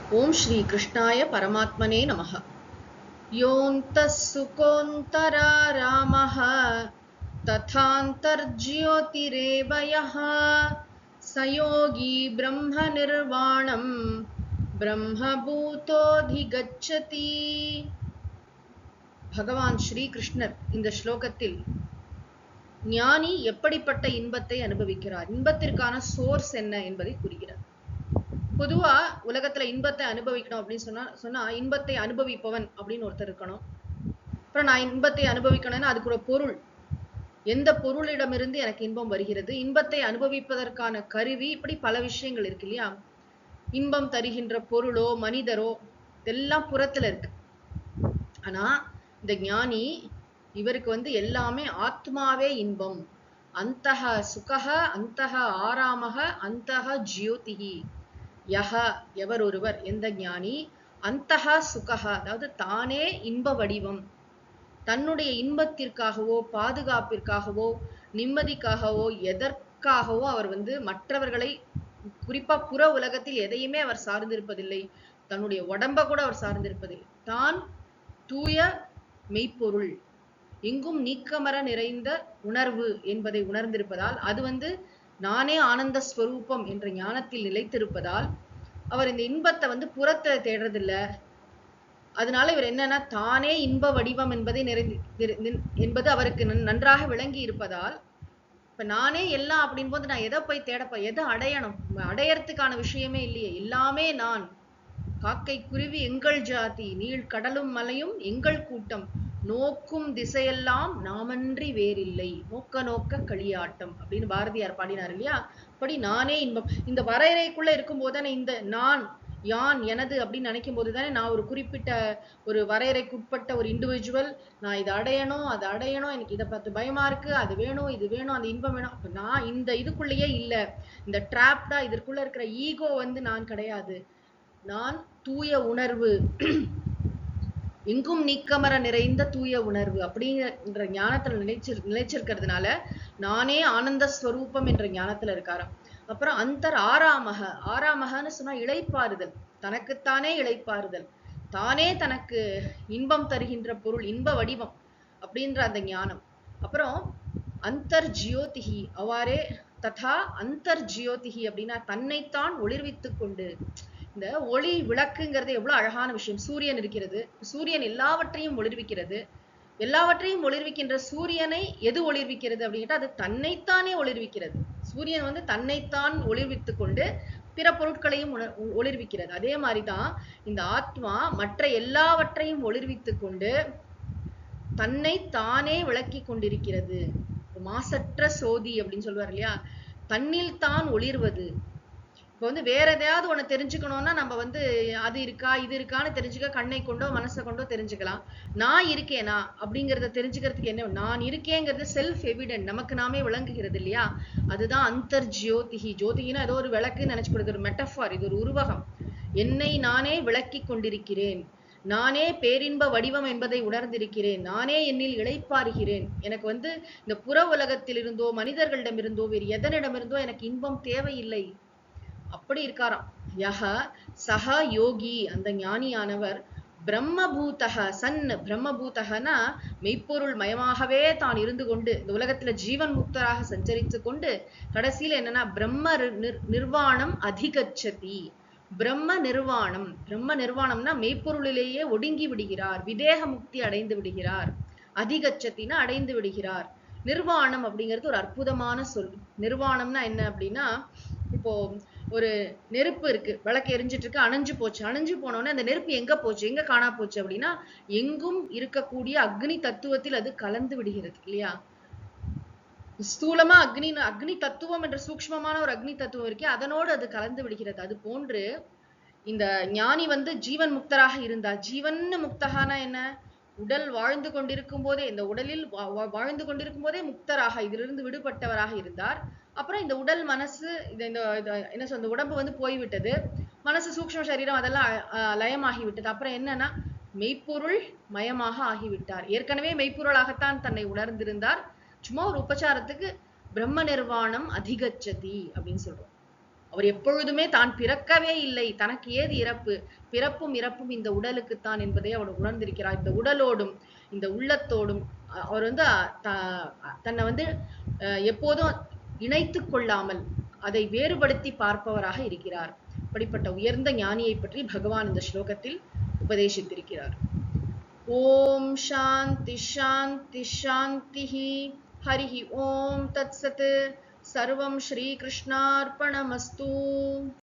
ओम श्री कृष्णाय परमात्मने नमः। योऽन्तः सुकोऽन्तरा रामः तथान्तर्ज्योतिरेव यः स योगी ब्रह्मनिर्वाणं ब्रह्मभूतोऽधिगच्छति। பகவான் ஸ்ரீ கிருஷ்ணர் இந்த ஸ்லோகத்தில் ஞானி எப்படிப்பட்ட இன்பத்தை அனுபவிக்கிறார், இன்பத்திற்கான சோர்ஸ் என்ன என்பதை கூறுகிறார். பொதுவா உலகத்துல இன்பத்தை அனுபவிக்கணும் அப்படின்னு சொன்னா இன்பத்தை அனுபவிப்பவன் அப்படின்னு ஒருத்தர் இருக்கணும். அப்புறம் நான் இன்பத்தை அனுபவிக்கணும்னா அதுக்கு ஒரு பொருள், எந்த பொருளிடமிருந்து எனக்கு இன்பம் வருகிறது, இன்பத்தை அனுபவிப்பதற்கான கருவி, இப்படி பல விஷயங்கள் இருக்கு இல்லையா. இன்பம் தருகின்ற பொருளோ மனிதரோ இதெல்லாம் புறத்துல இருக்கு. ஆனா இந்த ஞானி இவருக்கு எல்லாமே ஆத்மாவே இன்பம். அந்தஹ சுகஹ அந்தஹ ஆராமஹ அந்தஹ ஜ்யோதிஹி. யஹ எவர் ஒருவர், எந்த ஞானி, அந்தஹ சுகஹ அதாவது தானே இன்ப வடிவம், தன்னுடைய இன்பத்திற்காகவோ பாதுகாப்பிற்காகவோ நிம்மதிக்காகவோ எதற்காகவோ அவர் மற்றவர்களை, குறிப்பா புற உலகத்தில் எதையுமே அவர் சார்ந்திருப்பதில்லை, தன்னுடைய உடம்ப கூட அவர் சார்ந்திருப்பதில்லை. தான் தூய மெய்ப்பொருள், எங்கும் நீக்கமர நிறைந்த உணர்வு என்பதை உணர்ந்திருப்பதால், அது நானே ஆனந்த ஸ்வரூபம் என்ற ஞானத்தில் நிலைத்திருப்பதால் அவர் இந்த இன்பத்தை புறத்தை தேடுறதில்ல. அதனால இவர் என்னன்னா தானே இன்ப வடிவம் என்பது அவருக்கு நன்றாக விளங்கி இருப்பதால், இப்ப நானே எல்லாம் அப்படின் போது நான் எதை போய் தேடப்ப, எதை அடையணும், அடையறதுக்கான விஷயமே இல்லையே, எல்லாமே நான். காக்கை குருவி எங்கள் ஜாதி, நீள் கடலும் மலையும் எங்கள் கூட்டம், நோக்கும் திசையெல்லாம் நாமன்றி வேறில்லை, நோக்க நோக்க களியாட்டம் அப்படின்னு பாரதியார் பாடினார் இல்லையா. அப்படி நானே இன்பம். இந்த வரையறைக்குள்ள இருக்கும் போதுதானே இந்த நான், யான், எனது அப்படின்னு நினைக்கும் போதுதானே நான் ஒரு குறிப்பிட்ட ஒரு வரையறைக்குட்பட்ட ஒரு இண்டிவிஜுவல், நான் இதை அடையணும் அதை அடையணும், எனக்கு இதை பார்த்து பயமா இருக்கு, அது வேணும் இது வேணும், அந்த இன்பம் வேணும். அப்ப நான் இந்த இதுக்குள்ளேயே இல்லை, இந்த டிராப்டா இதற்குள்ள இருக்கிற ஈகோ நான் கிடையாது. நான் தூய உணர்வு, எங்கும் நீக்கமர நிறைந்த தூய உணர்வு அப்படிங்கிற ஞானத்துல நிலைச்சிருக்கிறதுனால நானே ஆனந்த ஸ்வரூபம் என்ற ஞானத்துல இருக்காராம். அப்புறம் அந்தர் ஆராமக, ஆராமகன்னு சொன்னா இளைப்பாறுதல், தனக்குத்தானே இளைப்பாறுதல், தானே தனக்கு இன்பம் தருகின்ற பொருள், இன்ப வடிவம் அப்படின்ற அந்த ஞானம். அப்புறம் அந்தர் ஜியோதிகி, அவ்வாறே ததா அந்தர் ஜியோதிகி அப்படின்னா தன்னைத்தான் ஒளிர்வித்துக் கொண்டு. இந்த ஒளி விளக்குங்கிறது எவ்வளவு அழகான விஷயம். சூரியன் இருக்கிறது, சூரியன் எல்லாவற்றையும் ஒளிர்விக்கிறது. எல்லாவற்றையும் ஒளிர்விக்கின்ற சூரியனை எது ஒளிர்விக்கிறது அப்படின்னு கேட்டா அது தன்னைத்தானே ஒளிர்விக்கிறது. சூரியன் தன்னைத்தான் ஒளிர்வித்துக் கொண்டு பிற பொருட்களையும் ஒளிர்விக்கிறது. அதே மாதிரிதான் இந்த ஆத்மா மற்ற எல்லாவற்றையும் ஒளிர்வித்துக் கொண்டு தன்னை தானே விளக்கி கொண்டிருக்கிறது. மாசற்ற சோதி அப்படின்னு சொல்லுவார் இல்லையா, தன்னில் தான் ஒளிர்வது. இப்போ வேற எதையாவது ஒண்ணு தெரிஞ்சுக்கணும்னா நம்ம அது இருக்கா இது இருக்கான்னு தெரிஞ்சுக்க கண்ணை கொண்டோ மனசை கொண்டோ தெரிஞ்சுக்கலாம். நான் இருக்கேனா அப்படிங்கிறத தெரிஞ்சுக்கிறதுக்கு என்ன, நான் இருக்கேங்கிறது செல்ஃப் எவிடென்ட், நமக்கு நாமே விளங்குகிறது இல்லையா. அதுதான் அந்தர் ஜோதிகி. ஜோதிகினா ஏதோ ஒரு விளக்குன்னு நினைச்சுக்கிறது, ஒரு மெட்டஃபார், இது ஒரு உருவகம். என்னை நானே விளக்கி கொண்டிருக்கிறேன், நானே பேரின்ப வடிவம் என்பதை உணர்ந்திருக்கிறேன், நானே என்னில் இளைப்பாறுகிறேன். எனக்கு இந்த புற உலகத்திலிருந்தோ மனிதர்களிடமிருந்தோ வேறு எதனிடமிருந்தோ எனக்கு இன்பம் தேவையில்லை. அப்படி இருக்காராம். யஹ சஹ யோகி, அந்த ஞானியானவர், பிரம்மபூதக சன், பிரம்மபூதகனா மெய்ப்பொருள் மயமாகவே தான் இருந்து கொண்டு இந்த உலகத்துல ஜீவன் முக்தராக சஞ்சரித்து கொண்டு கடைசியில என்னன்னா பிரம்ம நிர்வாணம் அதிகச்சதி. பிரம்ம நிர்வாணம், பிரம்ம நிர்வாணம்னா மெய்ப்பொருளிலேயே ஒடுங்கி விடுகிறார், விதேக முக்தி அடைந்து விடுகிறார். அதிகச்சத்தினா அடைந்து விடுகிறார். நிர்வாணம் அப்படிங்கிறது ஒரு அற்புதமான சொல். நிர்வாணம்னா என்ன அப்படின்னா, இப்போ ஒரு நெருப்பு இருக்கு, விளக்கு எரிஞ்சிட்டு இருக்கு, அணைஞ்சு போச்சு. அணைஞ்சு போனோடனே அந்த நெருப்பு எங்க போச்சு, எங்க காணா போச்சு அப்படின்னா எங்கும் இருக்கக்கூடிய அக்னி தத்துவத்தில் அது கலந்து விடுகிறது இல்லையா. ஸ்தூலமா அக்னி தத்துவம் என்ற சூக்ஷ்மமான ஒரு அக்னி தத்துவம் இருக்கே, அதனோடு அது கலந்து விடுகிறது. அது போன்று இந்த ஞானி ஜீவன் முக்தராக இருந்தார். ஜீவன் முக்தகானா என்ன, உடல் வாழ்ந்து கொண்டிருக்கும் போதே, இந்த உடலில் வாழ்ந்து கொண்டிருக்கும் போதே முக்தராக, இதிலிருந்து விடுபட்டவராக இருந்தார். அப்புறம் இந்த உடல் மனசு என்ன சொல்ற உடம்பு போய்விட்டது, மனசு சூக்ஷ்ம சரீரம் அதெல்லாம் லயமாகிவிட்டது. அப்புறம் என்னன்னா மெய்ப்பொருள் மயமாக ஆகிவிட்டார். ஏற்கனவே மெய்ப்பொருளாகத்தான் தன்னை உணர்ந்திருந்தார். சும்மா ஒரு உபச்சாரத்துக்கு பிரம்ம நிர்வாணம் அதிகச்சதி அப்படின்னு சொல்றோம். அவர் எப்பொழுதுமே தான் பிறக்கவே இல்லை, தனக்கு ஏது இறப்பு, பிறப்பும் இறப்பும் இந்த உடலுக்குத்தான் என்பதை அவர் உணர்ந்திருக்கிறார். இந்த உடலோடும் இந்த உள்ளத்தோடும் அவர் தன்னை எப்போதும் இணைத்துக் கொள்ளாமல் அதை வேறுபடுத்தி பார்ப்பவராக இருக்கிறார். அப்படிப்பட்ட உயர்ந்த ஞானியை பற்றி பகவான் இந்த ஸ்லோகத்தில் உபதேசித்திருக்கிறார். ஓம் சாந்தி சாந்தி சாந்திஹி. ஹரிஹி ஓம் தத்சத். சர்வம் ஸ்ரீ கிருஷ்ணார்ப்பணமஸ்து.